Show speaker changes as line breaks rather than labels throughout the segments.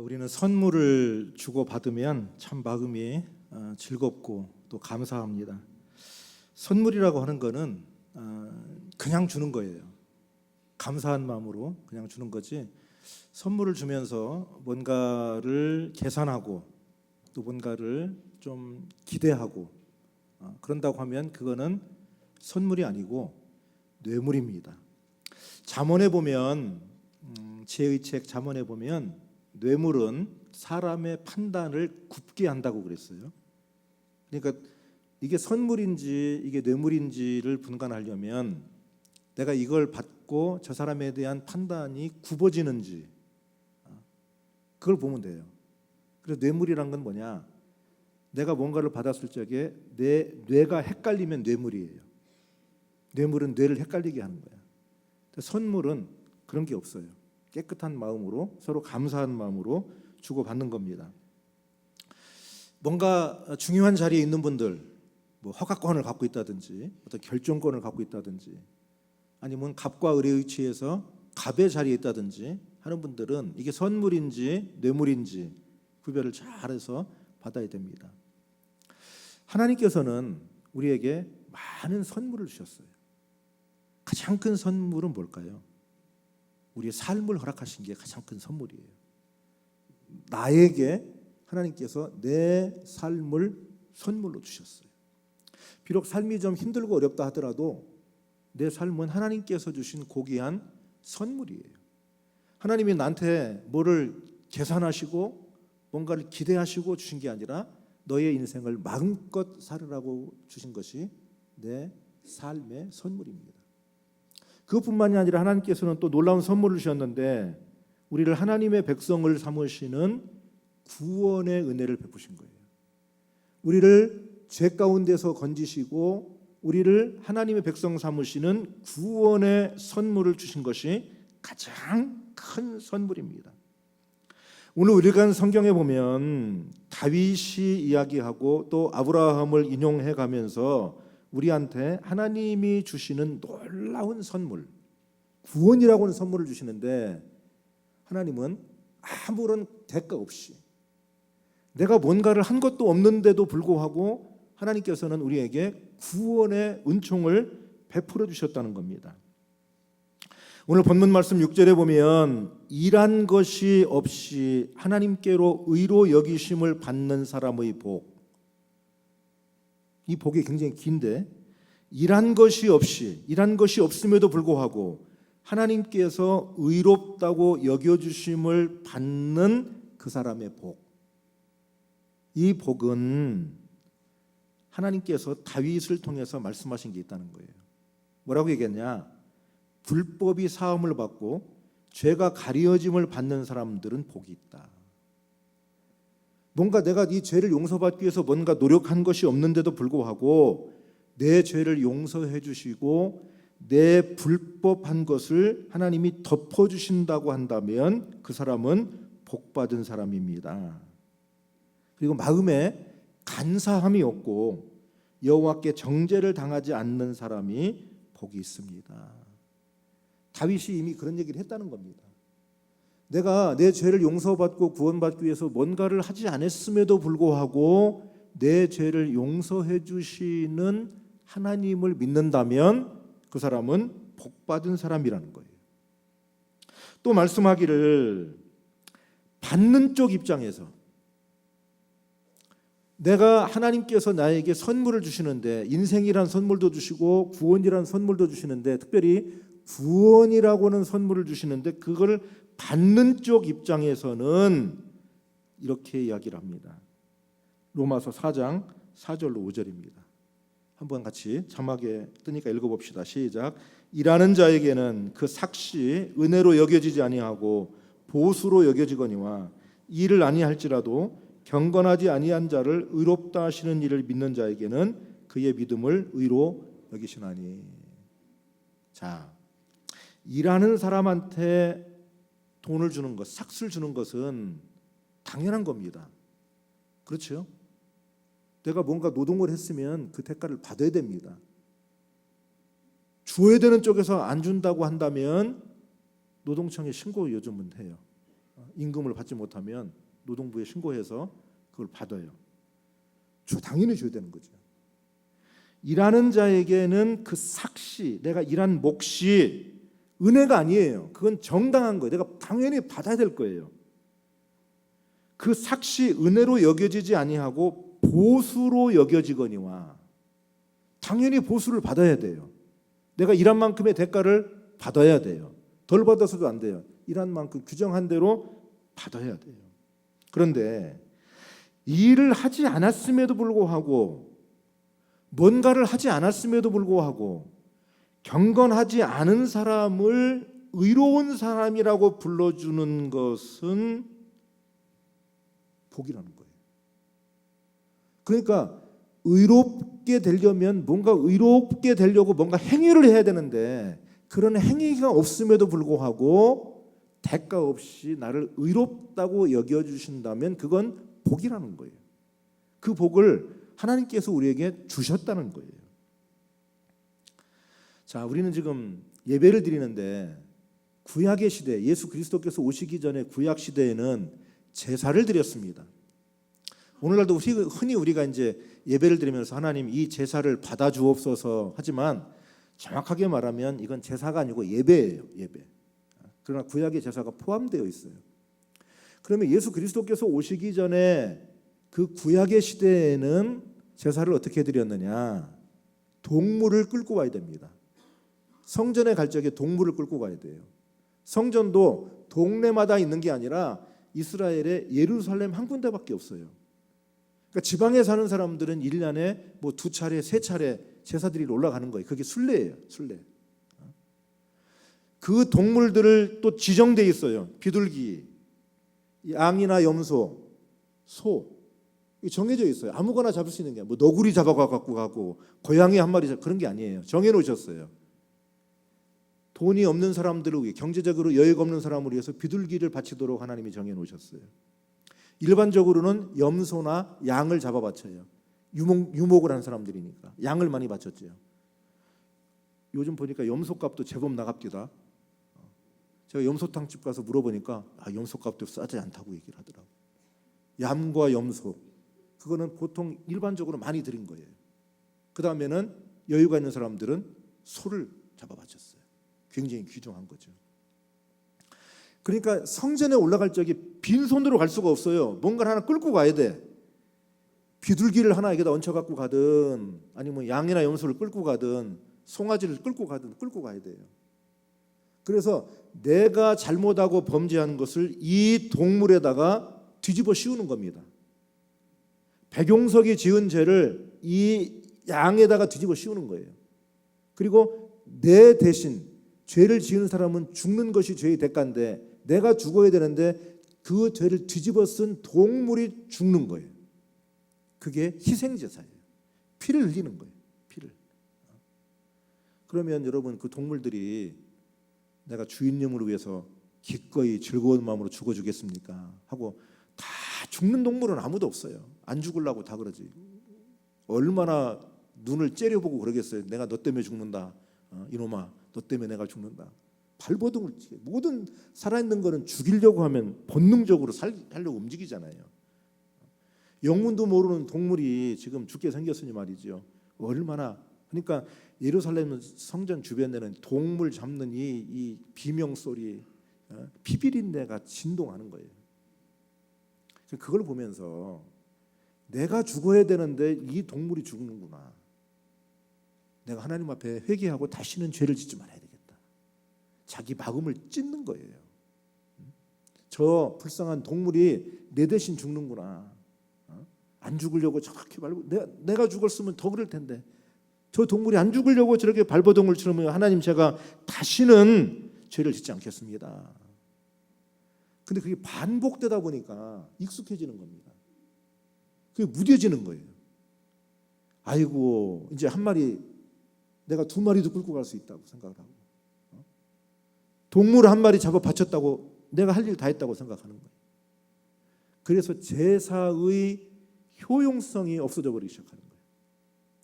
우리는 선물을 주고받으면 참 마음이 즐겁고 또 감사합니다. 선물이라고 하는 거는 그냥 주는 거예요. 감사한 마음으로 그냥 주는 거지, 선물을 주면서 뭔가를 계산하고 또 뭔가를 좀 기대하고 그런다고 하면 그거는 선물이 아니고 뇌물입니다. 잠언에 보면, 지혜의 책 잠언에 보면 뇌물은 사람의 판단을 굽게 한다고 그랬어요. 그러니까 이게 선물인지 이게 뇌물인지를 분간하려면 내가 이걸 받고 저 사람에 대한 판단이 굽어지는지 그걸 보면 돼요. 그래서 뇌물이란 건 뭐냐? 내가 뭔가를 받았을 적에 내 뇌가 헷갈리면 뇌물이에요. 뇌물은 뇌를 헷갈리게 하는 거야. 선물은 그런 게 없어요. 깨끗한 마음으로 서로 감사한 마음으로 주고받는 겁니다. 뭔가 중요한 자리에 있는 분들, 뭐 허가권을 갖고 있다든지 어떤 결정권을 갖고 있다든지 아니면 갑과 을의 위치에서 갑의 자리에 있다든지 하는 분들은 이게 선물인지 뇌물인지 구별을 잘해서 받아야 됩니다. 하나님께서는 우리에게 많은 선물을 주셨어요. 가장 큰 선물은 뭘까요? 우리의 삶을 허락하신 게 가장 큰 선물이에요. 나에게 하나님께서 내 삶을 선물로 주셨어요. 비록 삶이 좀 힘들고 어렵다 하더라도 내 삶은 하나님께서 주신 고귀한 선물이에요. 하나님이 나한테 뭐를 계산하시고 뭔가를 기대하시고 주신 게 아니라 너의 인생을 마음껏 살으라고 주신 것이 내 삶의 선물입니다. 그것뿐만이 아니라 하나님께서는 또 놀라운 선물을 주셨는데 우리를 하나님의 백성을 삼으시는 구원의 은혜를 베푸신 거예요. 우리를 죄 가운데서 건지시고 우리를 하나님의 백성 삼으시는 구원의 선물을 주신 것이 가장 큰 선물입니다. 오늘 우리가 성경에 보면 다윗이 이야기하고 또 아브라함을 인용해 가면서 우리한테 하나님이 주시는 놀라운 선물, 구원이라고 하는 선물을 주시는데 하나님은 아무런 대가 없이 내가 뭔가를 한 것도 없는데도 불구하고 하나님께서는 우리에게 구원의 은총을 베풀어 주셨다는 겁니다. 오늘 본문 말씀 6절에 보면 일한 것이 없이 하나님께로 의로 여기심을 받는 사람의 복, 이 복이 굉장히 긴데 일한 것이 없음에도 불구하고 하나님께서 의롭다고 여겨주심을 받는 그 사람의 복, 이 복은 하나님께서 다윗을 통해서 말씀하신 게 있다는 거예요. 뭐라고 얘기했냐? 불법이 사함을 받고 죄가 가려짐을 받는 사람들은 복이 있다. 뭔가 내가 이 죄를 용서받기 위해서 뭔가 노력한 것이 없는데도 불구하고 내 죄를 용서해 주시고 내 불법한 것을 하나님이 덮어주신다고 한다면 그 사람은 복받은 사람입니다. 그리고 마음에 간사함이 없고 여호와께 정죄를 당하지 않는 사람이 복이 있습니다. 다윗이 이미 그런 얘기를 했다는 겁니다. 내가 내 죄를 용서받고 구원받기 위해서 뭔가를 하지 않았음에도 불구하고 내 죄를 용서해 주시는 하나님을 믿는다면 그 사람은 복받은 사람이라는 거예요. 또 말씀하기를 받는 쪽 입장에서 내가 하나님께서 나에게 선물을 주시는데 인생이란 선물도 주시고 구원이란 선물도 주시는데 특별히 구원이라고 하는 선물을 주시는데 그걸 받는 쪽 입장에서는 이렇게 이야기를 합니다. 로마서 4장 4절로 5절입니다. 한번 같이 자막에 뜨니까 읽어봅시다. 시작. 일하는 자에게는 그 삭시 은혜로 여겨지지 아니하고 보수로 여겨지거니와 일을 아니할지라도 경건하지 아니한 자를 의롭다 하시는 일을 믿는 자에게는 그의 믿음을 의로 여기시나니. 자, 일하는 사람한테 돈을 주는 것, 삭스를 주는 것은 당연한 겁니다. 그렇죠? 내가 뭔가 노동을 했으면 그 대가를 받아야 됩니다. 줘야 되는 쪽에서 안 준다고 한다면 노동청에 신고 요즘은 해요. 임금을 받지 못하면 노동부에 신고해서 그걸 받아요. 당연히 줘야 되는 거죠. 일하는 자에게는 그 삭시, 내가 일한 몫이 은혜가 아니에요. 그건 정당한 거예요. 내가 당연히 받아야 될 거예요. 그 삭시 은혜로 여겨지지 아니하고 보수로 여겨지거니와, 당연히 보수를 받아야 돼요. 내가 일한 만큼의 대가를 받아야 돼요. 덜 받아서도 안 돼요. 일한 만큼 규정한 대로 받아야 돼요. 그런데 일을 하지 않았음에도 불구하고, 뭔가를 하지 않았음에도 불구하고 경건하지 않은 사람을 의로운 사람이라고 불러주는 것은 복이라는 거예요. 그러니까 의롭게 되려면, 뭔가 의롭게 되려고 뭔가 행위를 해야 되는데, 그런 행위가 없음에도 불구하고 대가 없이 나를 의롭다고 여겨주신다면 그건 복이라는 거예요. 그 복을 하나님께서 우리에게 주셨다는 거예요. 자, 우리는 지금 예배를 드리는데, 구약의 시대, 예수 그리스도께서 오시기 전에 구약 시대에는 제사를 드렸습니다. 오늘날도 흔히 우리가 이제 예배를 드리면서 하나님 이 제사를 받아 주옵소서 하지만, 정확하게 말하면 이건 제사가 아니고 예배예요. 예배. 그러나 구약의 제사가 포함되어 있어요. 그러면 예수 그리스도께서 오시기 전에 그 구약의 시대에는 제사를 어떻게 드렸느냐? 동물을 끌고 와야 됩니다. 성전에 갈 적에 동물을 끌고 가야 돼요. 성전도 동네마다 있는 게 아니라 이스라엘에 예루살렘 한 군데밖에 없어요. 그러니까 지방에 사는 사람들은 1년에 뭐 2차례, 3차례 제사드리러 올라가는 거예요. 그게 순례예요. 순례. 그 동물들을 또 지정돼 있어요. 비둘기, 양이나 염소, 소, 정해져 있어요. 아무거나 잡을 수 있는 게, 뭐 너구리 잡아갖고 가고 고양이 한 마리 그런 게 아니에요. 정해놓으셨어요. 돈이 없는 사람들을 위해, 경제적으로 여유가 없는 사람을 위해서 비둘기를 바치도록 하나님이 정해놓으셨어요. 일반적으로는 염소나 양을 잡아 바쳐요. 유목을 하는 사람들이니까 양을 많이 바쳤죠. 요즘 보니까 염소값도 제법 나갑디다. 제가 염소탕집 가서 물어보니까 염소값도 싸지 않다고 얘기를 하더라고요. 양과 염소, 그거는 보통 일반적으로 많이 드린 거예요. 그 다음에는 여유가 있는 사람들은 소를 잡아 바쳤어요. 굉장히 귀중한 거죠. 그러니까 성전에 올라갈 적에 빈손으로 갈 수가 없어요. 뭔가를 하나 끌고 가야 돼. 비둘기를 하나 여기다 얹혀갖고 가든, 아니면 양이나 염소를 끌고 가든, 송아지를 끌고 가든 끌고 가야 돼요. 그래서 내가 잘못하고 범죄한 것을 이 동물에다가 뒤집어 씌우는 겁니다. 백용석이 지은 죄를 이 양에다가 뒤집어 씌우는 거예요. 그리고 내 대신 죄를 지은 사람은 죽는 것이 죄의 대가인데, 내가 죽어야 되는데 그 죄를 뒤집어 쓴 동물이 죽는 거예요. 그게 희생제사예요. 피를 흘리는 거예요. 피를. 그러면 여러분, 그 동물들이 내가 주인님을 위해서 기꺼이 즐거운 마음으로 죽어주겠습니까? 하고 다 죽는 동물은 아무도 없어요. 안 죽으려고 다 그러지. 얼마나 눈을 째려보고 그러겠어요. 내가 너 때문에 죽는다. 이놈아, 너 때문에 내가 죽는다. 발버둥을 치게. 모든 살아있는 거는 죽이려고 하면 본능적으로 살려고 움직이잖아요. 영문도 모르는 동물이 지금 죽게 생겼으니 말이죠. 얼마나. 그러니까 예루살렘 성전 주변에는 동물 잡는 이 비명소리, 피비린내가 진동하는 거예요. 그걸 보면서 내가 죽어야 되는데 이 동물이 죽는구나. 내가 하나님 앞에 회개하고 다시는 죄를 짓지 말아야 되겠다. 자기 마음을 찢는 거예요. 저 불쌍한 동물이 내 대신 죽는구나. 안 죽으려고 저렇게 내가 죽었으면 더 그럴 텐데, 저 동물이 안 죽으려고 저렇게 발버둥을 치면 하나님, 제가 다시는 죄를 짓지 않겠습니다. 근데 그게 반복되다 보니까 익숙해지는 겁니다. 그게 무뎌지는 거예요. 아이고, 이제 한 마리, 내가 2마리도 끌고 갈 수 있다고 생각을 하고, 동물 한 마리 잡아 바쳤다고 내가 할 일 다 했다고 생각하는 거예요. 그래서 제사의 효용성이 없어져 버리기 시작하는 거예요.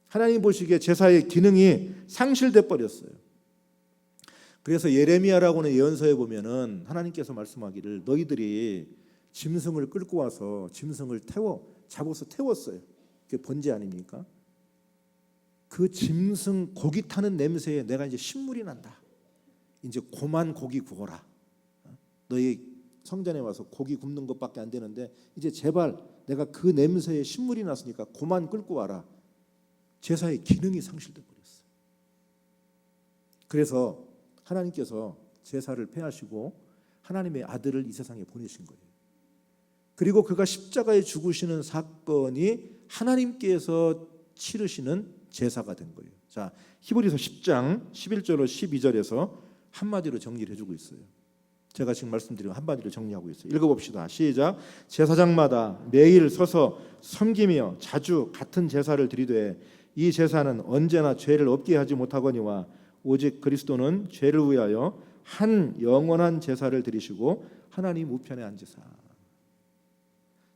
하나님 보시기에 제사의 기능이 상실돼 버렸어요. 그래서 예레미야라고는 예언서에 보면은 하나님께서 말씀하기를 너희들이 짐승을 끌고 와서 짐승을 잡아서 태웠어요. 그게 번제 아닙니까? 그 짐승 고기 타는 냄새에 내가 이제 신물이 난다. 이제 고만 고기 구워라. 너희 성전에 와서 고기 굽는 것밖에 안 되는데 이제 제발 내가 그 냄새에 신물이 났으니까 고만 끌고 와라. 제사의 기능이 상실돼 버렸어요. 그래서 하나님께서 제사를 폐하시고 하나님의 아들을 이 세상에 보내신 거예요. 그리고 그가 십자가에 죽으시는 사건이 하나님께서 치르시는 제사가 된 거예요. 자, 히브리서 10장 11절로 12절에서 한마디로 정리를 해주고 있어요. 제가 지금 말씀드린 한마디로 정리하고 있어요. 읽어봅시다. 시작. 제사장마다 매일 서서 섬기며 자주 같은 제사를 드리되 이 제사는 언제나 죄를 없게 하지 못하거니와 오직 그리스도는 죄를 위하여 한 영원한 제사를 드리시고 하나님 우편에 앉으사.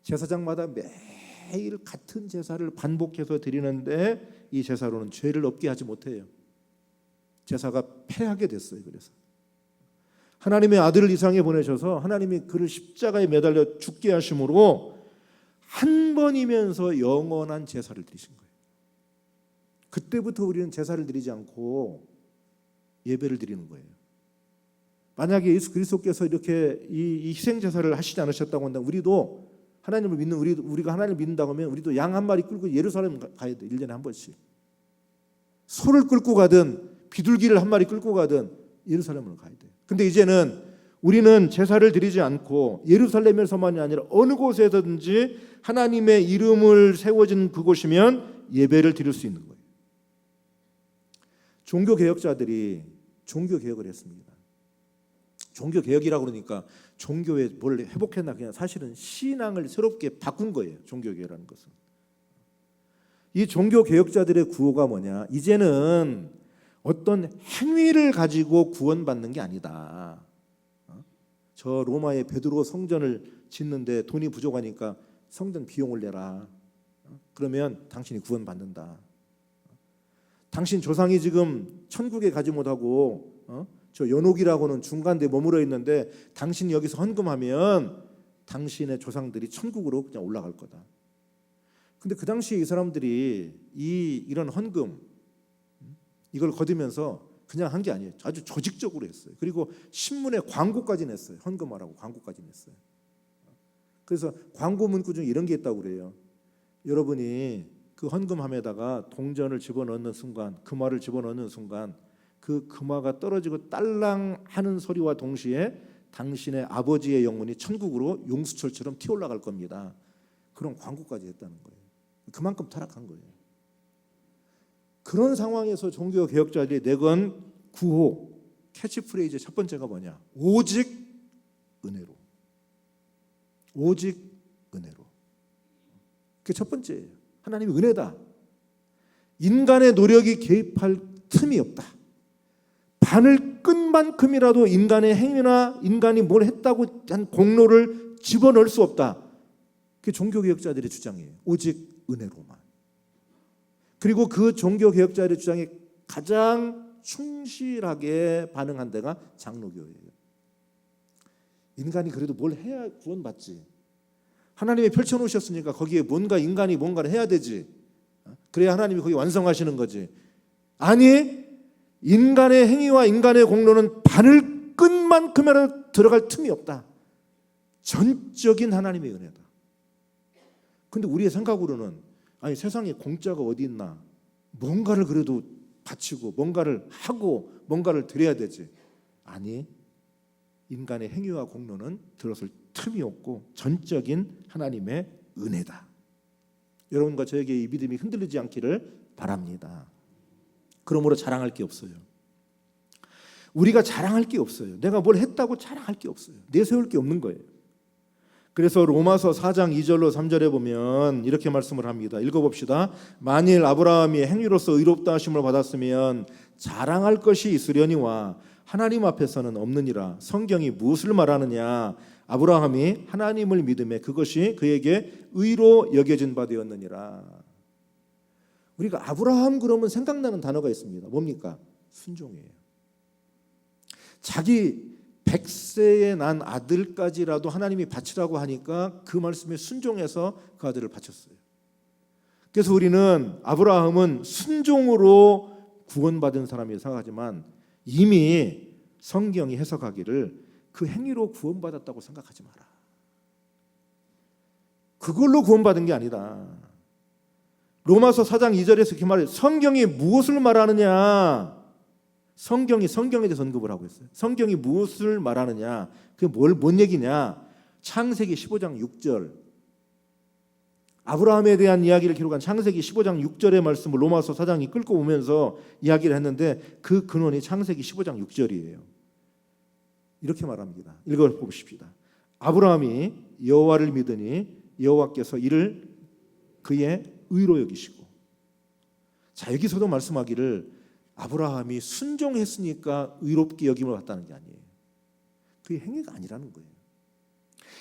제사장마다 매일 같은 제사를 반복해서 드리는데 이 제사로는 죄를 없게 하지 못해요. 제사가 폐하게 됐어요. 그래서 하나님의 아들을 이 세상에 보내셔서 하나님이 그를 십자가에 매달려 죽게 하심으로 한 번이면서 영원한 제사를 드리신 거예요. 그때부터 우리는 제사를 드리지 않고 예배를 드리는 거예요. 만약에 예수 그리스도께서 이렇게 이 희생 제사를 하시지 않으셨다고 한다면 우리도 하나님을 믿는 우리가 하나님을 믿는다고 하면 우리도 양 한 마리 끌고 예루살렘 가야 돼. 1년에 한 번씩. 소를 끌고 가든 비둘기를 한 마리 끌고 가든 예루살렘으로 가야 돼. 근데 이제는 우리는 제사를 드리지 않고 예루살렘에서만이 아니라 어느 곳에든지 하나님의 이름을 세워진 그곳이면 예배를 드릴 수 있는 거예요. 종교개혁자들이 종교개혁을 했습니다. 종교개혁이라고 그러니까 종교에 뭘 회복했나 그냥 사실은 신앙을 새롭게 바꾼 거예요. 종교개혁이라는 것은. 이 종교개혁자들의 구호가 뭐냐? 이제는 어떤 행위를 가지고 구원받는 게 아니다. 저 로마의 베드로 성전을 짓는데 돈이 부족하니까 성전 비용을 내라. 그러면 당신이 구원받는다. 당신 조상이 지금 천국에 가지 못하고 저 연옥이라고는 중간에 머물러 있는데 당신이 여기서 헌금하면 당신의 조상들이 천국으로 그냥 올라갈 거다. 근데 그 당시에 이 사람들이 이런 헌금 이걸 거두면서 그냥 한 게 아니에요. 아주 조직적으로 했어요. 그리고 신문에 광고까지 냈어요. 헌금하라고 광고까지 냈어요. 그래서 광고 문구 중에 이런 게 있다고 그래요. 여러분이 그 헌금함에다가 동전을 집어넣는 순간, 금화를 집어넣는 순간 그 금화가 떨어지고 딸랑 하는 소리와 동시에 당신의 아버지의 영혼이 천국으로 용수철처럼 튀어올라갈 겁니다. 그런 광고까지 했다는 거예요. 그만큼 타락한 거예요. 그런 상황에서 종교개혁자들이 내건 구호, 캐치프레이즈 첫 번째가 뭐냐? 오직 은혜로. 오직 은혜로. 그게 첫 번째예요. 하나님의 은혜다. 인간의 노력이 개입할 틈이 없다. 바늘 끈만큼이라도 인간의 행위나 인간이 뭘 했다고 한 공로를 집어넣을 수 없다. 그게 종교개혁자들의 주장이에요. 오직 은혜로만. 그리고 그 종교개혁자들의 주장에 가장 충실하게 반응한 데가 장로교예요. 인간이 그래도 뭘 해야 구원받지. 하나님이 펼쳐놓으셨으니까 거기에 인간이 뭔가를 해야 되지. 그래야 하나님이 거기 완성하시는 거지. 아니, 인간의 행위와 인간의 공로는 바늘끈만큼이라도 들어갈 틈이 없다. 전적인 하나님의 은혜다. 근데 우리의 생각으로는 아니 세상에 공짜가 어디 있나. 뭔가를 그래도 바치고 뭔가를 하고 뭔가를 드려야 되지. 아니, 인간의 행위와 공로는 들어설 틈이 없고 전적인 하나님의 은혜다. 여러분과 저에게 이 믿음이 흔들리지 않기를 바랍니다. 그러므로 자랑할 게 없어요. 우리가 자랑할 게 없어요. 내가 뭘 했다고 자랑할 게 없어요. 내세울 게 없는 거예요. 그래서 로마서 4장 2절로 3절에 보면 이렇게 말씀을 합니다. 읽어봅시다. 만일 아브라함이 행위로서 의롭다 하심을 받았으면 자랑할 것이 있으려니와 하나님 앞에서는 없느니라. 성경이 무엇을 말하느냐? 아브라함이 하나님을 믿음에 그것이 그에게 의로 여겨진 바 되었느니라. 우리가 아브라함 그러면 생각나는 단어가 있습니다. 뭡니까? 순종이에요. 자기 100세에 난 아들까지라도 하나님이 바치라고 하니까 그 말씀에 순종해서 그 아들을 바쳤어요. 그래서 우리는 아브라함은 순종으로 구원받은 사람이라고 생각하지만 이미 성경이 해석하기를 그 행위로 구원받았다고 생각하지 마라. 그걸로 구원받은 게 아니다. 로마서 4장 2절에서 이렇게 말해요. 성경이 무엇을 말하느냐? 성경에 대해서 언급을 하고 있어요. 성경이 무엇을 말하느냐? 그게 뭔 얘기냐? 창세기 15장 6절. 아브라함에 대한 이야기를 기록한 창세기 15장 6절의 말씀을 로마서 4장이 끌고 오면서 이야기를 했는데 그 근원이 창세기 15장 6절이에요. 이렇게 말합니다. 읽어보십시다. 아브라함이 여호와를 믿으니 여호와께서 이를 그의 의로 여기시고. 자, 여기서도 말씀하기를 아브라함이 순종했으니까 의롭게 여김을 받다는 게 아니에요. 그게 행위가 아니라는 거예요.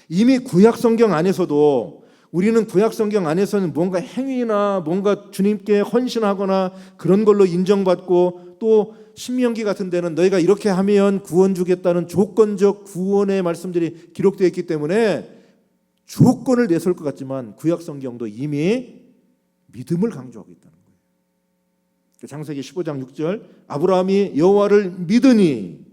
이미 구약 성경 안에서도 우리는 구약 성경 안에서는 뭔가 행위나 뭔가 주님께 헌신하거나 그런 걸로 인정받고 또 신명기 같은 데는 너희가 이렇게 하면 구원 주겠다는 조건적 구원의 말씀들이 기록되어 있기 때문에 조건을 내세울 것 같지만 구약 성경도 이미 믿음을 강조하고 있다는 거예요. 창세기 15장 6절 아브라함이 여호와를 믿으니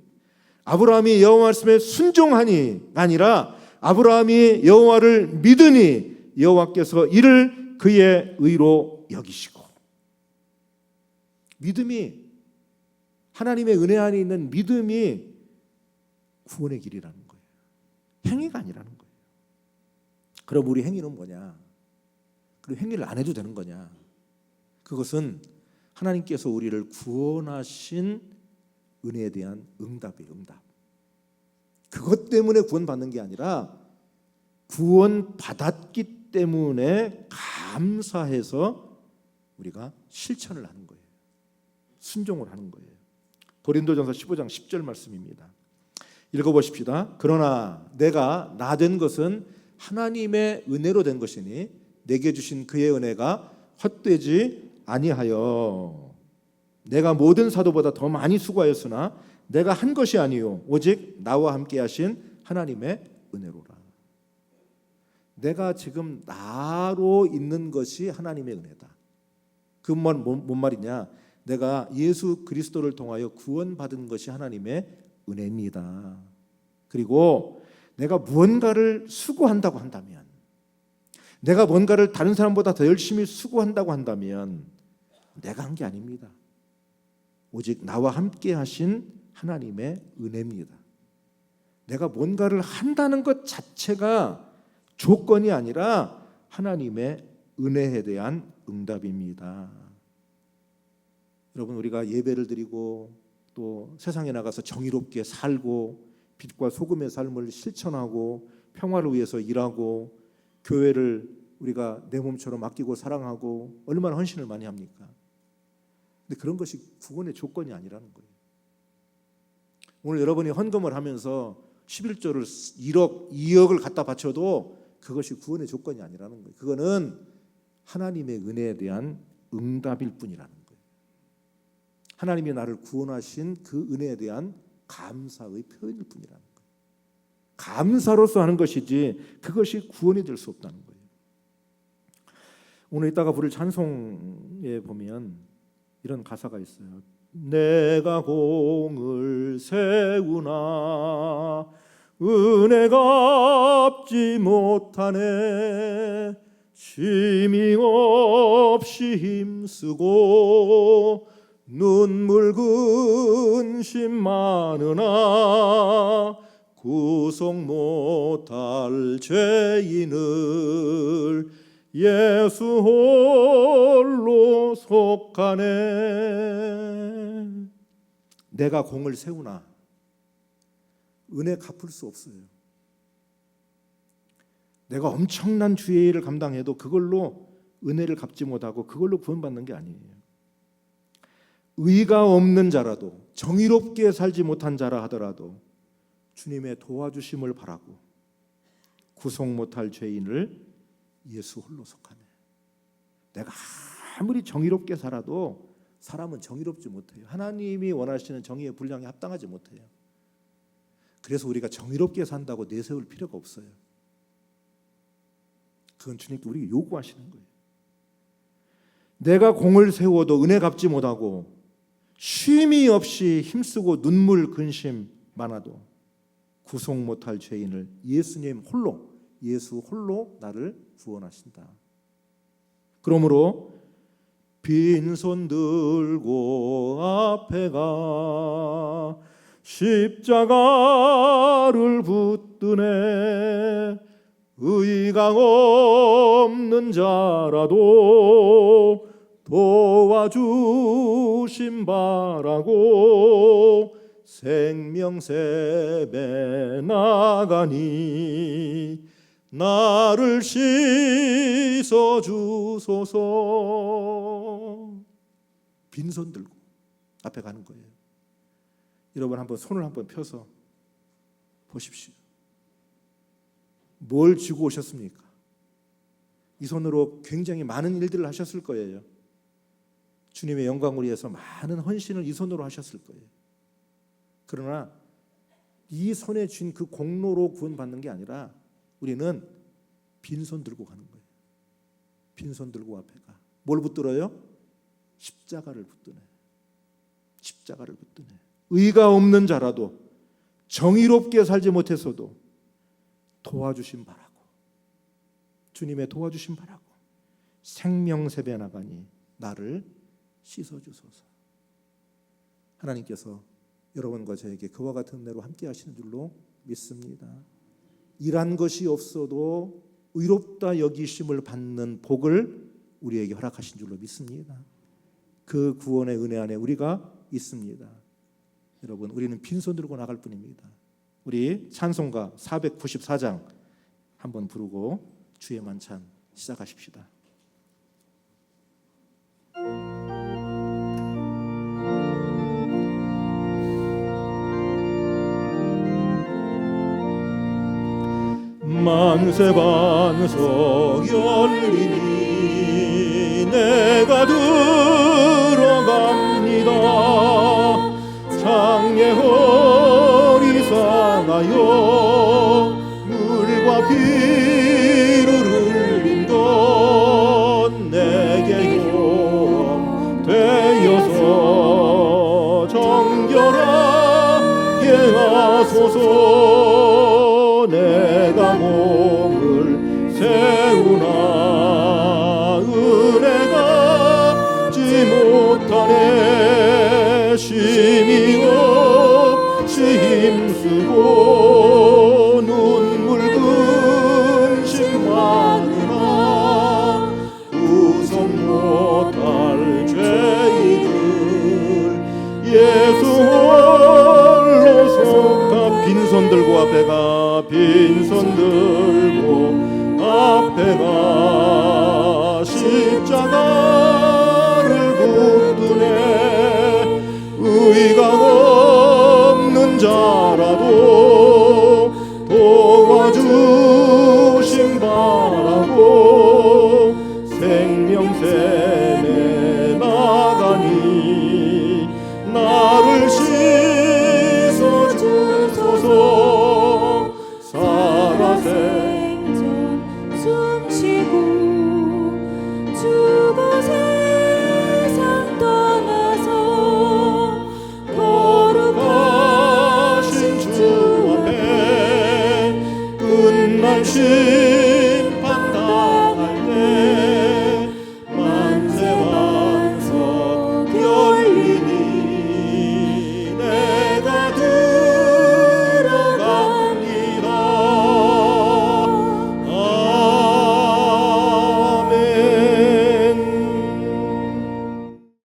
아브라함이 여호와 말씀에 순종하니 아니라 아브라함이 여호와를 믿으니 여호와께서 이를 그의 의로 여기시고. 믿음이 하나님의 은혜 안에 있는 믿음이 구원의 길이라는 거예요. 행위가 아니라는 거예요. 그럼 우리 행위는 뭐냐? 그리고 행위를 안 해도 되는 거냐? 그것은 하나님께서 우리를 구원하신 은혜에 대한 응답이에요. 응답. 그것 때문에 구원받는 게 아니라 구원받았기 때문에 감사해서 우리가 실천을 하는 거예요. 순종을 하는 거예요. 고린도전서 15장 10절 말씀입니다. 읽어보십시다. 그러나 내가 나 된 것은 하나님의 은혜로 된 것이니 내게 주신 그의 은혜가 헛되지 아니하여 내가 모든 사도보다 더 많이 수고하였으나 내가 한 것이 아니요 오직 나와 함께 하신 하나님의 은혜로라. 내가 지금 나로 있는 것이 하나님의 은혜다. 그 말 뭔 말이냐? 내가 예수 그리스도를 통하여 구원받은 것이 하나님의 은혜입니다. 그리고 내가 무언가를 수고한다고 한다면, 내가 뭔가를 다른 사람보다 더 열심히 수고한다고 한다면 내가 한 게 아닙니다. 오직 나와 함께 하신 하나님의 은혜입니다. 내가 뭔가를 한다는 것 자체가 조건이 아니라 하나님의 은혜에 대한 응답입니다. 여러분, 우리가 예배를 드리고 또 세상에 나가서 정의롭게 살고 빛과 소금의 삶을 실천하고 평화를 위해서 일하고 교회를 우리가 내 몸처럼 아끼고 사랑하고 얼마나 헌신을 많이 합니까? 근데 그런 것이 구원의 조건이 아니라는 거예요. 오늘 여러분이 헌금을 하면서 11조를 1억, 2억을 갖다 바쳐도 그것이 구원의 조건이 아니라는 거예요. 그거는 하나님의 은혜에 대한 응답일 뿐이라는 거예요. 하나님이 나를 구원하신 그 은혜에 대한 감사의 표현일 뿐이라는 거예요. 감사로서 하는 것이지 그것이 구원이 될 수 없다는 거예요. 오늘 이따가 부를 찬송에 보면 이런 가사가 있어요. 내가 공을 세우나 은혜가 없지 못하네 쉼이 없이 힘쓰고 눈물 근심 많으나 구속 못할 죄인을 예수 홀로 속하네. 내가 공을 세우나 은혜 갚을 수 없어요. 내가 엄청난 주의 일을 감당해도 그걸로 은혜를 갚지 못하고 그걸로 구원받는 게 아니에요. 의가 없는 자라도 정의롭게 살지 못한 자라 하더라도 주님의 도와주심을 바라고 구속 못할 죄인을 예수 홀로 속하네. 내가 아무리 정의롭게 살아도 사람은 정의롭지 못해요. 하나님이 원하시는 정의의 분량에 합당하지 못해요. 그래서 우리가 정의롭게 산다고 내세울 필요가 없어요. 그건 주님께 우리에게 요구하시는 거예요. 내가 공을 세워도 은혜 갚지 못하고 쉼이 없이 힘쓰고 눈물 근심 많아도 구속 못할 죄인을 예수님 홀로, 예수 홀로 나를 구원하신다. 그러므로 빈손 들고 앞에 가 십자가를 붙드네. 의가 없는 자라도 도와주심 바라고 생명샘에 나가니 나를 씻어주소서. 빈손 들고 앞에 가는 거예요. 여러분 한번 손을 한번 펴서 보십시오. 뭘 쥐고 오셨습니까? 이 손으로 굉장히 많은 일들을 하셨을 거예요. 주님의 영광을 위해서 많은 헌신을 이 손으로 하셨을 거예요. 그러나 이 손에 쥔 그 공로로 구원받는 게 아니라 우리는 빈손 들고 가는 거예요. 빈손 들고 앞에 가. 뭘 붙들어요? 십자가를 붙드네. 십자가를 붙드네. 의가 없는 자라도 정의롭게 살지 못했어도 도와주심 바라고, 주님의 도와주심 바라고 생명샘에 나가니 나를 씻어주소서. 하나님께서 여러분과 저에게 그와 같은 은혜로 함께 하시는 줄로 믿습니다. 일한 것이 없어도 의롭다 여기심을 받는 복을 우리에게 허락하신 줄로 믿습니다. 그 구원의 은혜 안에 우리가 있습니다. 여러분, 우리는 빈손 들고 나갈 뿐입니다. 우리 찬송가 494장 한번 부르고 주의 만찬 시작하십시다. 만세 반석 열리니 내가 들어갑니다. 장례 어리사나여 물과 피를 흘린 것 내게 용 되어서 정결하게 하소서. 내가 몸을 세우나 은혜가 지 못하네. 쉼이 없이 힘쓰고 눈물 근심 많으나 구속 못할 죄인을 예수 홀로 속다. 빈손 들고 앞에 가. 빈손 들고 앞에 가.